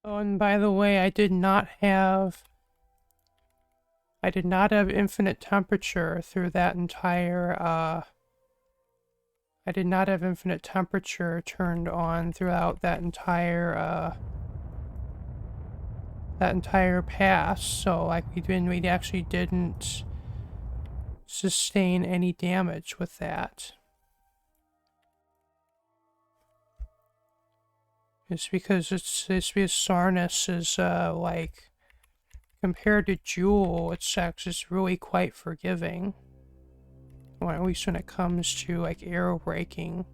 Oh, and by the way, I did not have infinite temperature through that entire, I did not have infinite temperature turned on throughout that entire pass, so like we actually didn't sustain any damage with that. It's because Sarnus is like, compared to Jewel, it's actually really quite forgiving. Well, at least when it comes to like arrow breaking.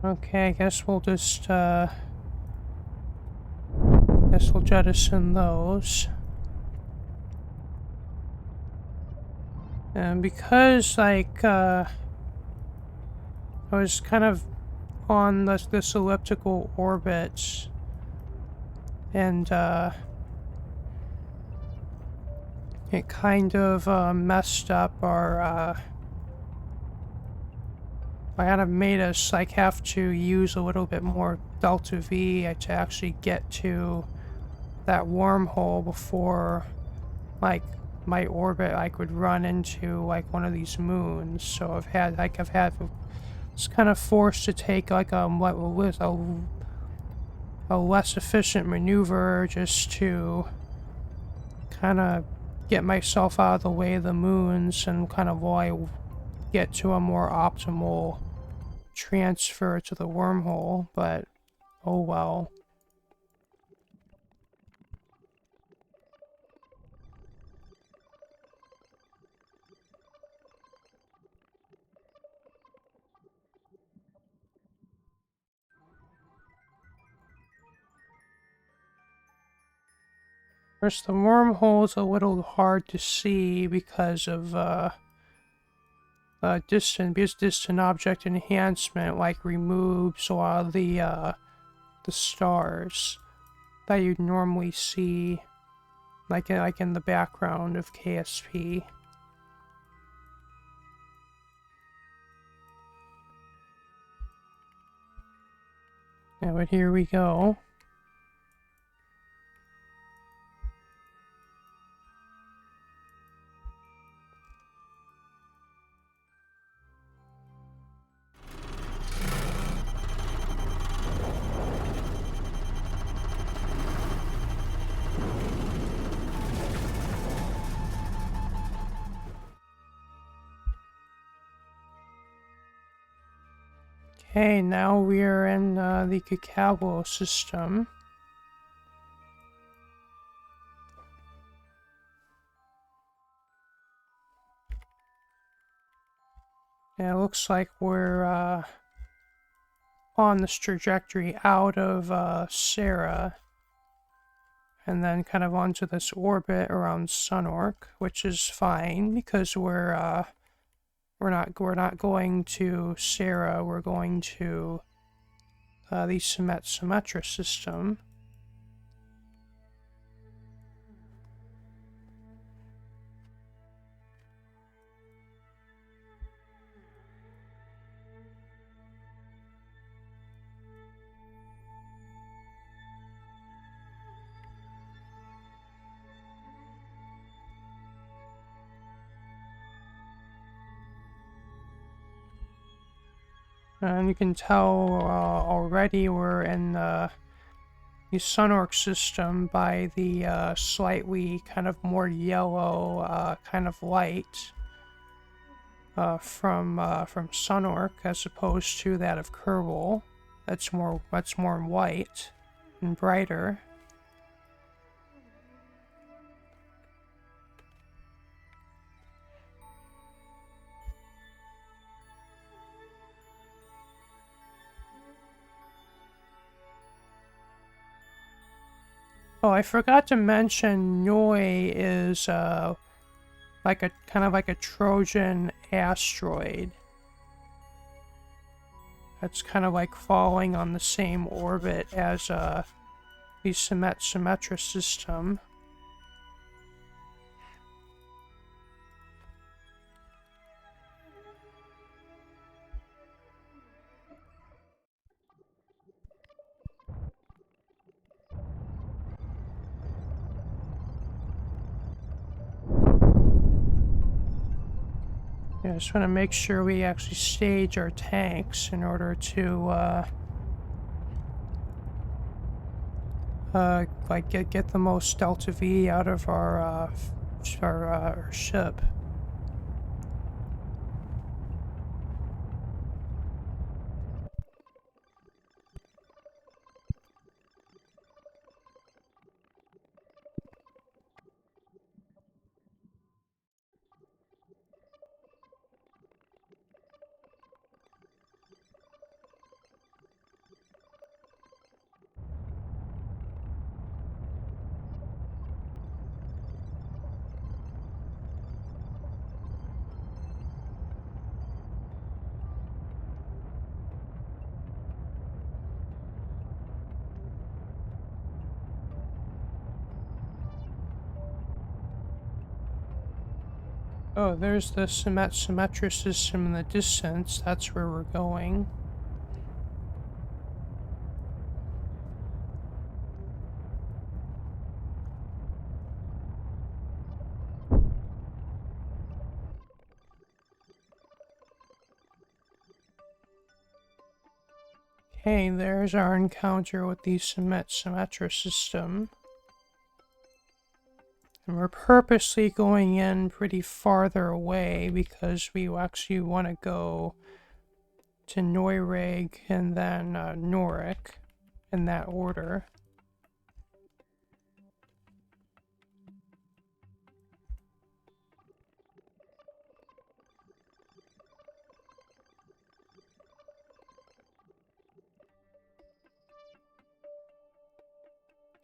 Okay, I guess we'll just guess we'll jettison those. And because like I was kind of on this elliptical orbit, and it kind of messed up our kind of made us like have to use a little bit more delta V to actually get to that wormhole before like my orbit like would run into like one of these moons. So I've had it's kind of forced to take like a less efficient maneuver just to kind of get myself out of the way of the moons, and kind of while I get to a more optimal transfer to the wormhole, but oh well. First, the wormhole is a little hard to see because of distant object enhancement like removes a lot of the stars that you'd normally see like in the background of KSP. Yeah, but here we go. Okay, now we are in the Cacabo system. And it looks like we're on this trajectory out of Sarah, and then kind of onto this orbit around Sunork, which is fine because we're not going to Sarah. We're going to the Simhet Simetra system. And you can tell already we're in the Sunork system by the slightly kind of more yellow kind of light. from Sunorc as opposed to that of Kerbal. That's more white and brighter. Oh, I forgot to mention Noi is like a kind of like a Trojan asteroid. That's kind of like falling on the same orbit as the Simhet Simetra system. Yeah, I just want to make sure we actually stage our tanks in order to like get the most delta V out of our ship. Oh, there's the Simhet Simetra system in the distance. That's where we're going. Okay, there's our encounter with the Simhet Simetra system. And we're purposely going in pretty farther away because we actually want to go to Noyreg and then Noyreg in that order.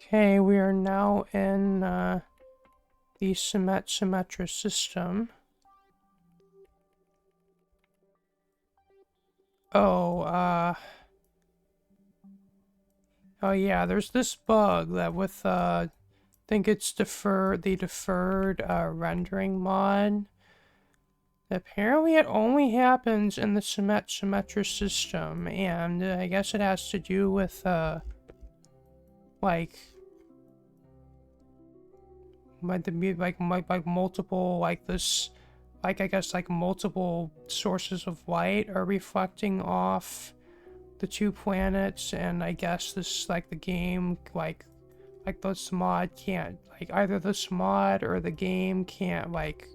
Okay, we are now in the Simhet Simetra system. Oh, oh yeah, there's this bug that with, I think it's the deferred rendering mod. Apparently it only happens in the Simhet Simetra system, and I guess it has to do with, like multiple, like this, like I guess like multiple sources of light are reflecting off the two planets, and I guess this, like the game, like this mod can't, like either this mod or the game can't, like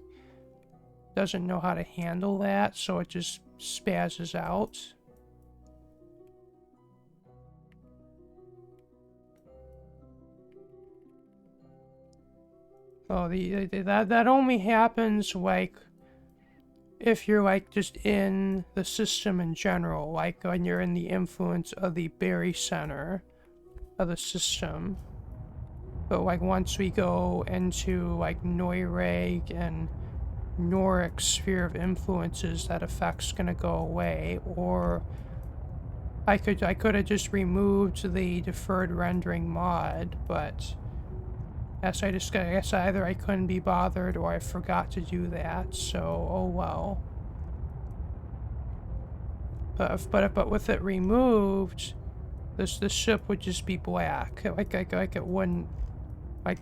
doesn't know how to handle that, so it just spazzes out. Oh, that only happens like if you're like just in the system in general, like when you're in the influence of the Berry Center of the system. But like once we go into like Noyreg and Noric's sphere of influences, that effect's gonna go away. Or I could have just removed the deferred rendering mod, but I guess either I couldn't be bothered or I forgot to do that, so oh well. But with it removed, this ship would just be black. Like it wouldn't, like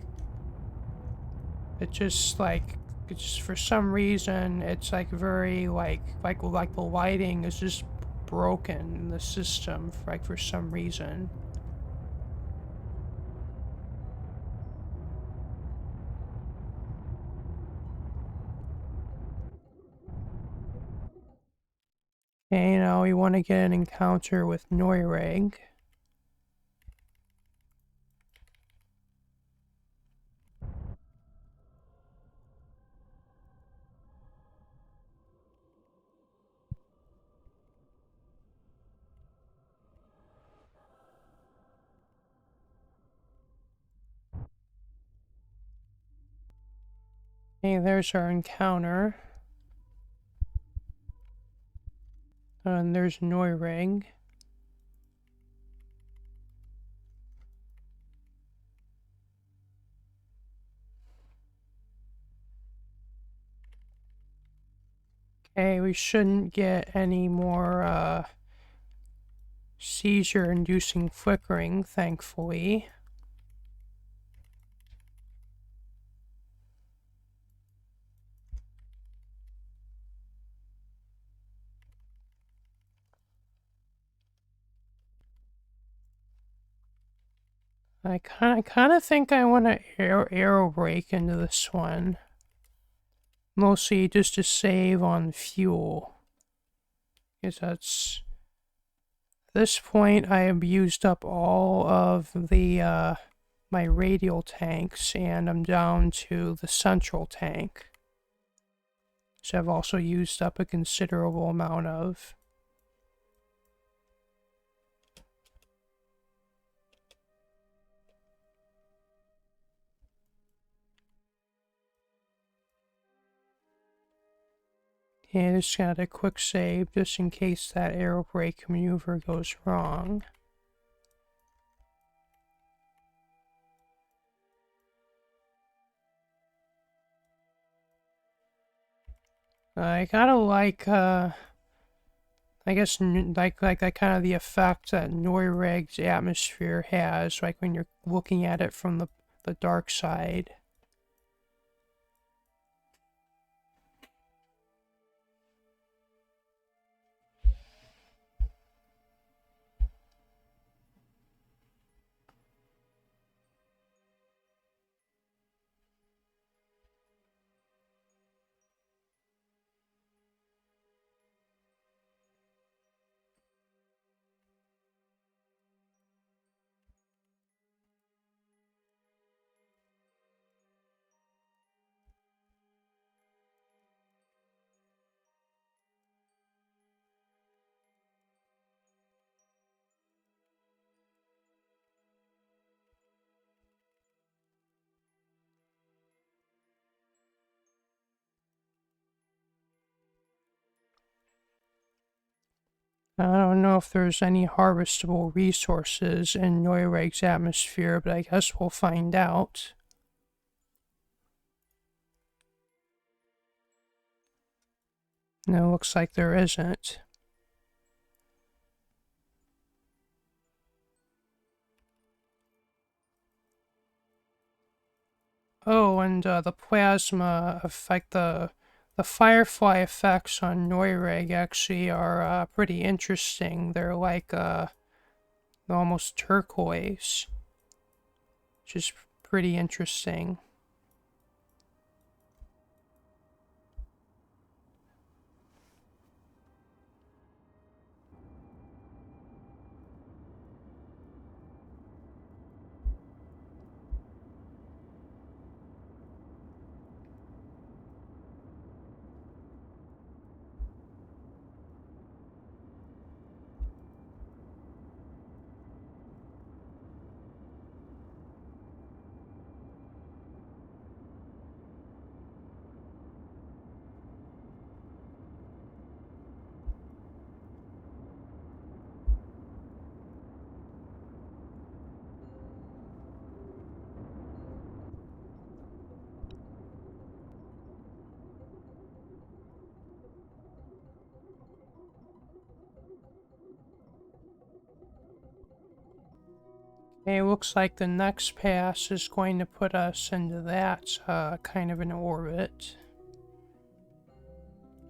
it just like it's just, for some reason it's like very like the lighting is just broken in the system for some reason. And now we want to get an encounter with Noyreg. Okay, there's our encounter. And there's Noyreg. Okay, we shouldn't get any more seizure-inducing flickering, thankfully. I kind of think I want to arrow brake into this one. Mostly just to save on fuel. Because at this point I have used up all of the my radial tanks, and I'm down to the central tank. So I've also used up a considerable amount of. And just got a quick save just in case that arrow brake maneuver goes wrong. I gotta like, I guess, like that kind of the effect that Noyreg's atmosphere has, like when you're looking at it from the dark side. I don't know if there's any harvestable resources in Noyreg's atmosphere, but I guess we'll find out. No, looks like there isn't. Oh, and the plasma effect, the firefly effects on Noyreg actually are pretty interesting. They're like almost turquoise, which is pretty interesting. It looks like the next pass is going to put us into that kind of an orbit.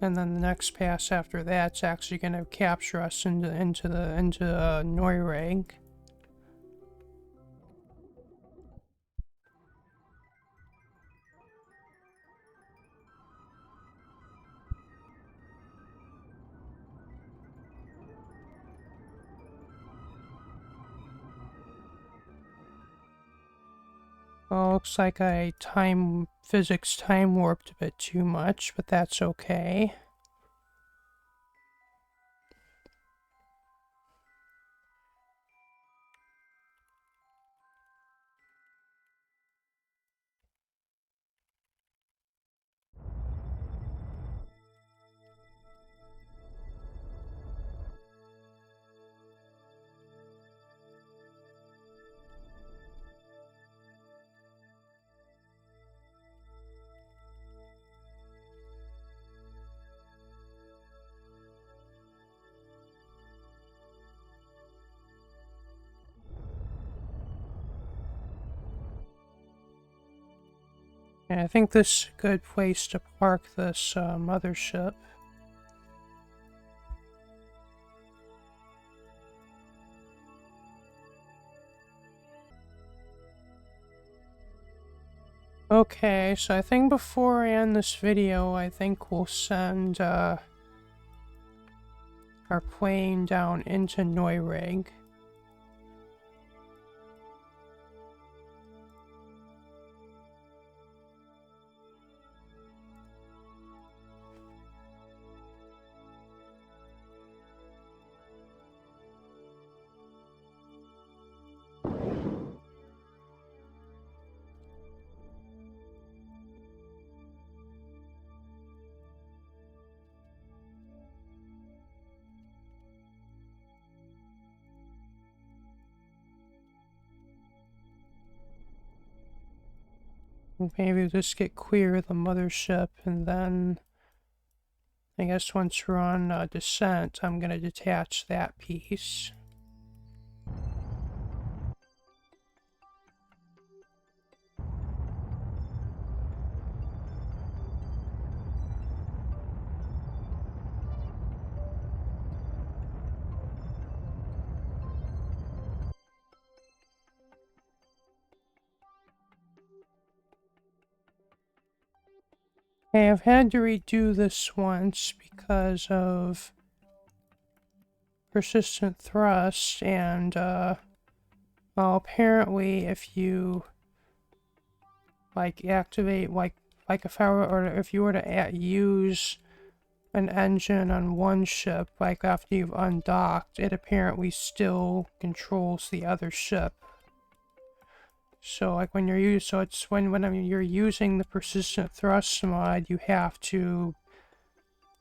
And then the next pass after that's actually going to capture us into Noyreg. Well, looks like I physics time warped a bit too much, but that's okay. Yeah, I think this is a good place to park this mothership. Okay, so I think before I end this video, I think we'll send our plane down into Noyreg. Maybe we'll just get clear of the mothership, and then I guess once we're on descent, I'm going to detach that piece. Okay, I've had to redo this once because of persistent thrust, and well, apparently if you like activate like if I were, or if you were to use an engine on one ship, like after you've undocked, it apparently still controls the other ship. So like when you're using the persistent thrust mod, you have to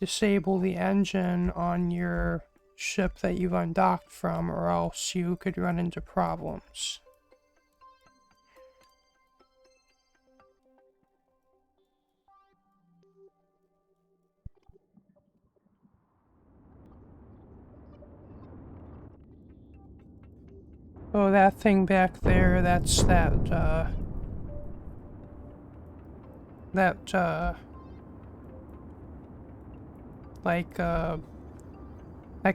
disable the engine on your ship that you've undocked from, or else you could run into problems. Oh, that thing back there, that's like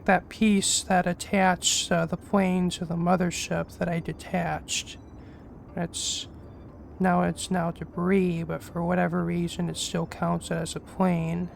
that piece that attached the plane to the mothership that I detached. It's now debris, but for whatever reason it still counts as a plane.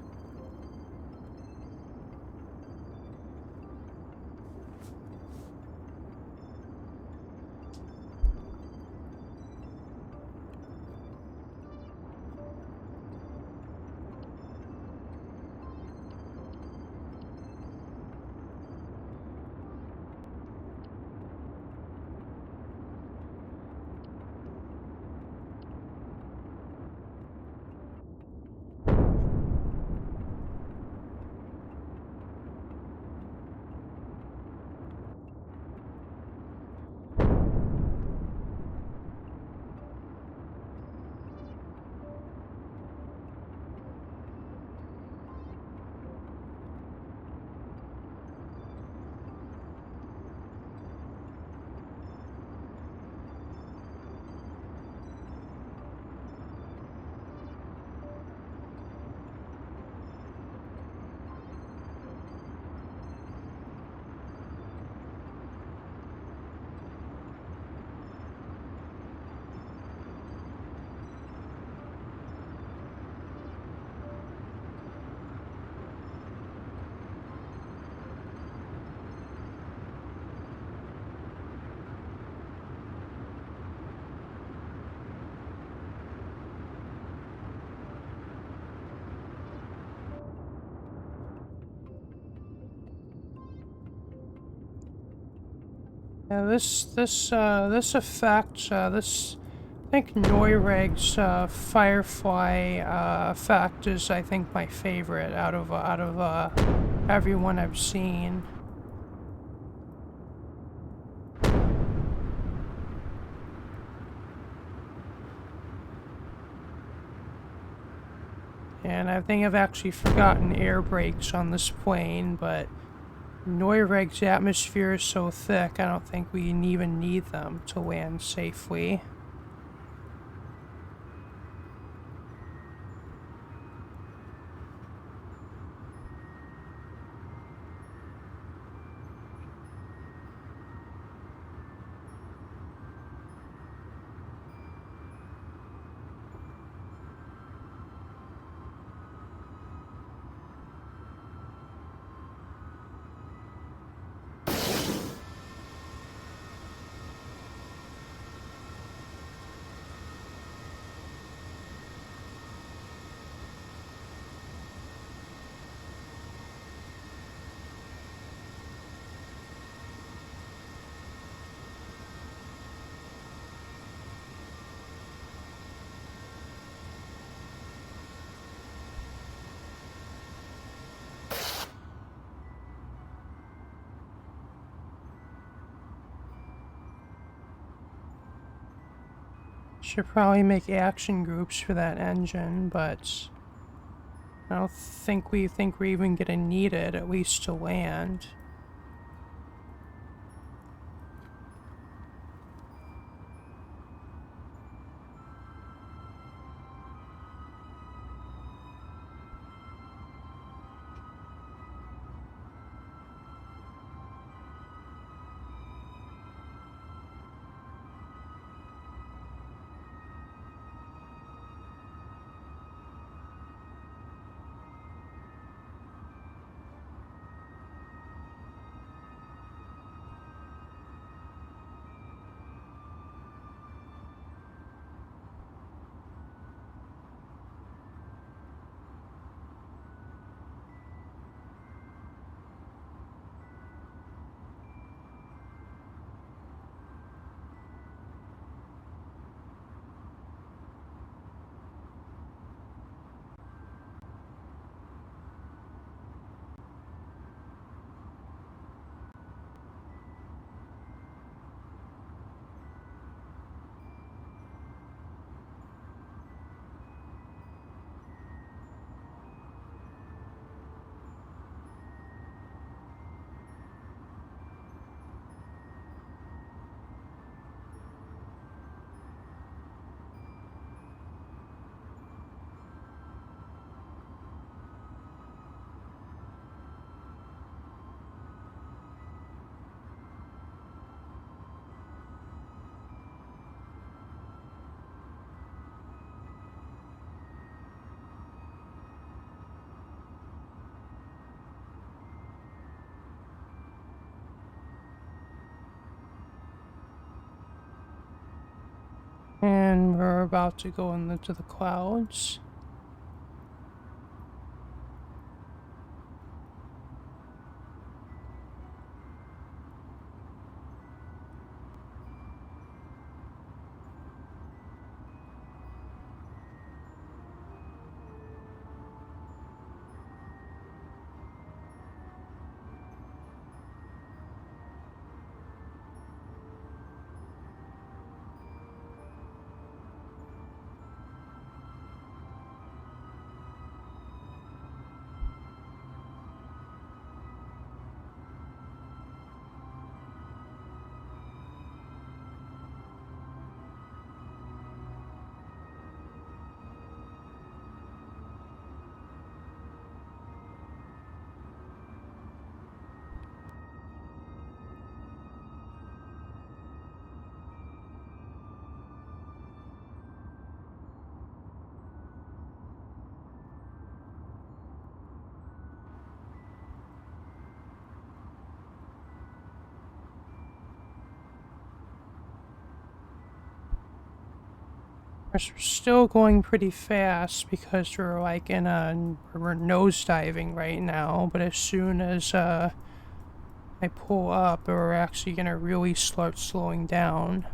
Yeah, this effect, this I think Noyreg's Firefly effect is, I think, my favorite out of everyone I've seen. And I think I've actually forgotten air brakes on this plane, but Noyreg's atmosphere is so thick, I don't think we even need them to land safely. Should probably make action groups for that engine, but I don't think we're even gonna need it, at least to land. And we're about to go into the clouds. We're still going pretty fast because we're like we're nose diving right now, but as soon as I pull up, we're actually gonna really start slowing down.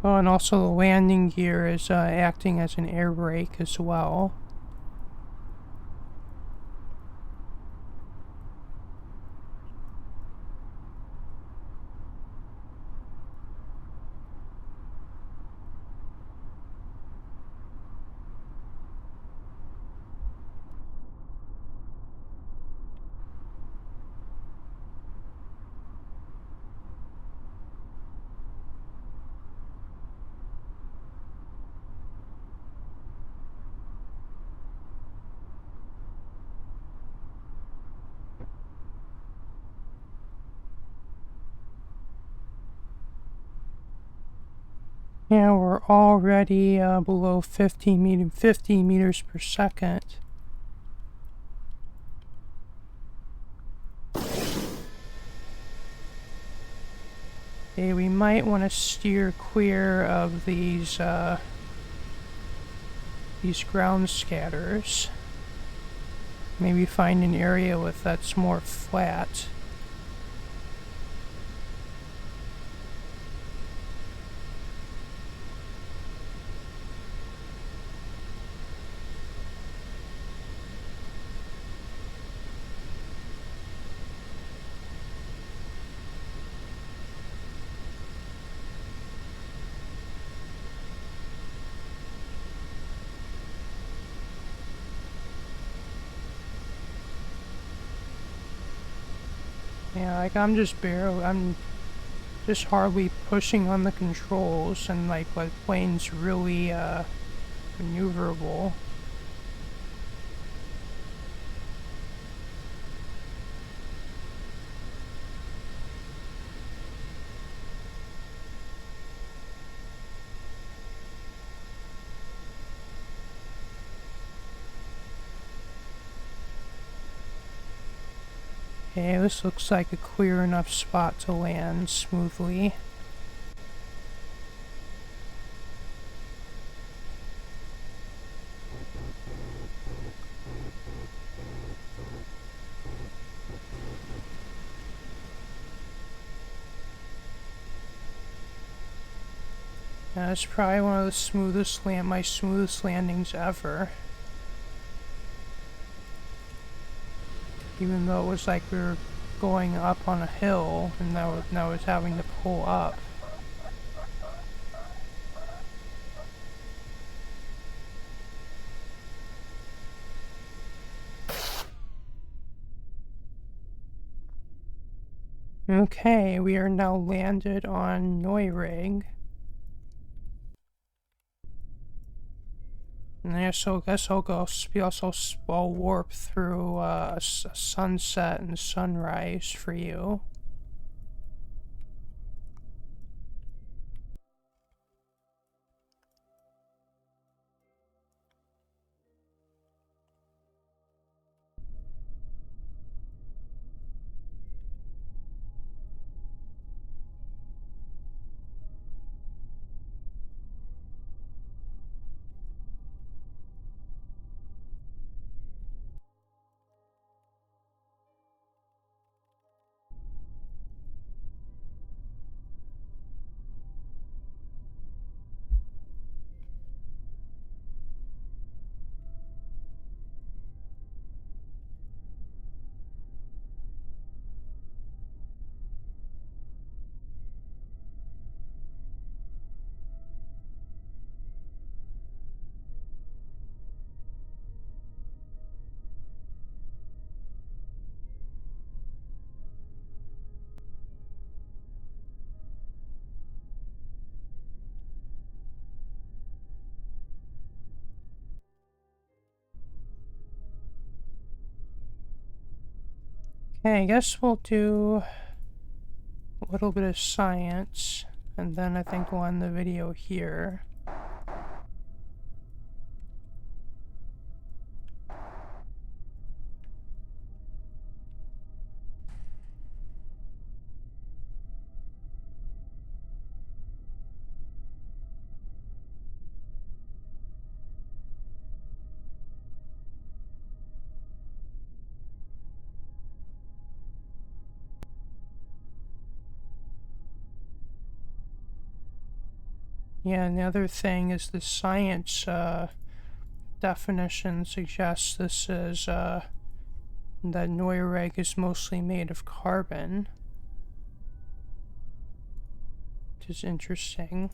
Oh, and also the landing gear is acting as an air brake as well. Yeah, we're already below 50 meters per second. Okay, we might want to steer clear of these ground scatters. Maybe find an area that's more flat. Yeah, like I'm just hardly pushing on the controls, and like the plane's really maneuverable. Okay, this looks like a clear enough spot to land smoothly. Yeah, it's probably one of the my smoothest landings ever. Even though it was like we were going up on a hill, and now I was having to pull up. Okay, we are now landed on Noyreg. And I guess I'll warp through a sunset and sunrise for you. Okay, I guess we'll do a little bit of science, and then I think we'll end the video here. Yeah, and the other thing is the science definition suggests this is that Noyreg is mostly made of carbon, which is interesting.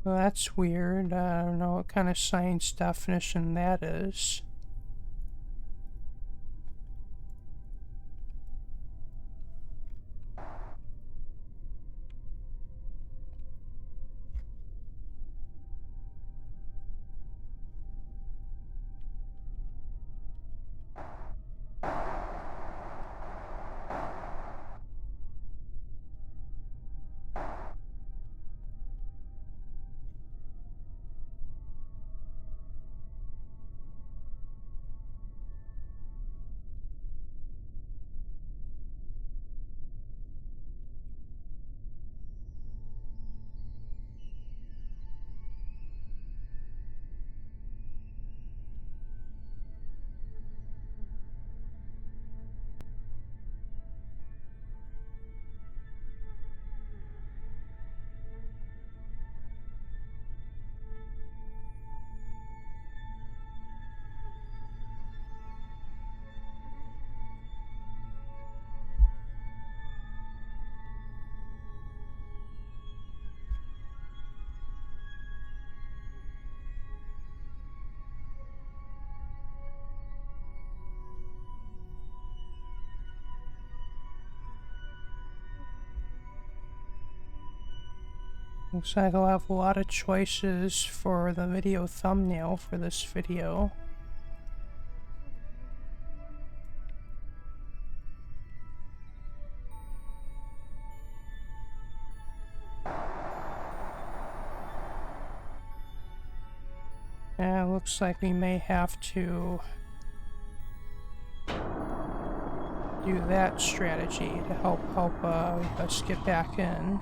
Well, that's weird. I don't know what kind of science definition that is. Looks like I'll have a lot of choices for the video thumbnail for this video. And it looks like we may have to do that strategy to help us get back in.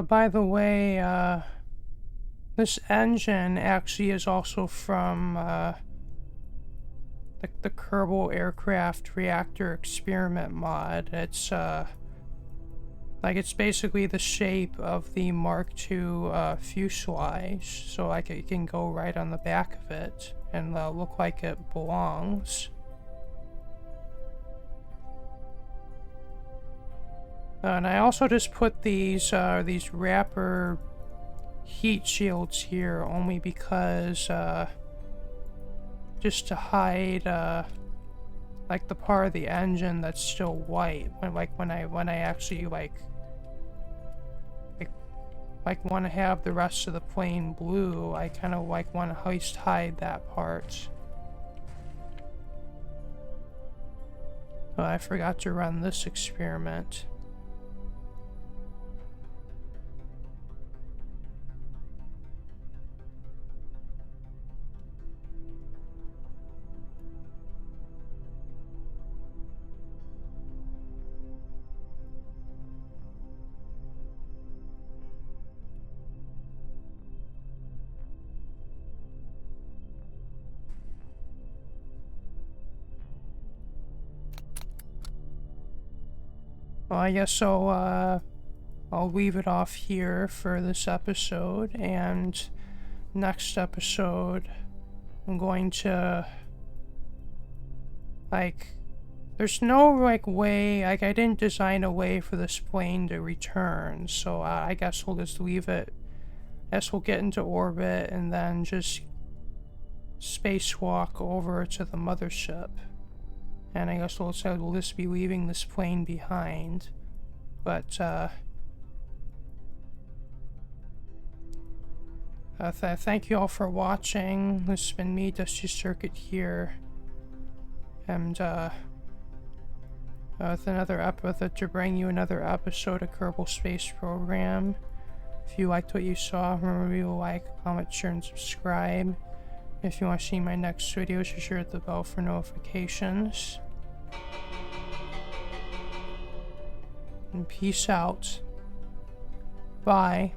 By the way, this engine actually is also from the Kerbal Aircraft Reactor Experiment mod. It's it's basically the shape of the Mark II fuselage, so like it can go right on the back of it and look like it belongs. And I also just put these wrapper heat shields here only because just to hide like the part of the engine that's still white when I actually like want to have the rest of the plane blue. I kind of like want to at least hide that part. Oh, I forgot to run this experiment. Well, I guess I'll leave it off here for this episode, and next episode I'm going to, like, there's no, like, way, like, I didn't design a way for this plane to return, so I guess we'll just leave it. I guess we'll get into orbit and then just spacewalk over to the mothership. And I guess we'll just be leaving this plane behind. But, thank you all for watching. This has been me, Dusty Circuit here. And, to bring you another episode of Kerbal Space Program. If you liked what you saw, remember to like, comment, share, and subscribe. If you want to see my next videos, be sure to hit the bell for notifications. And peace out. Bye.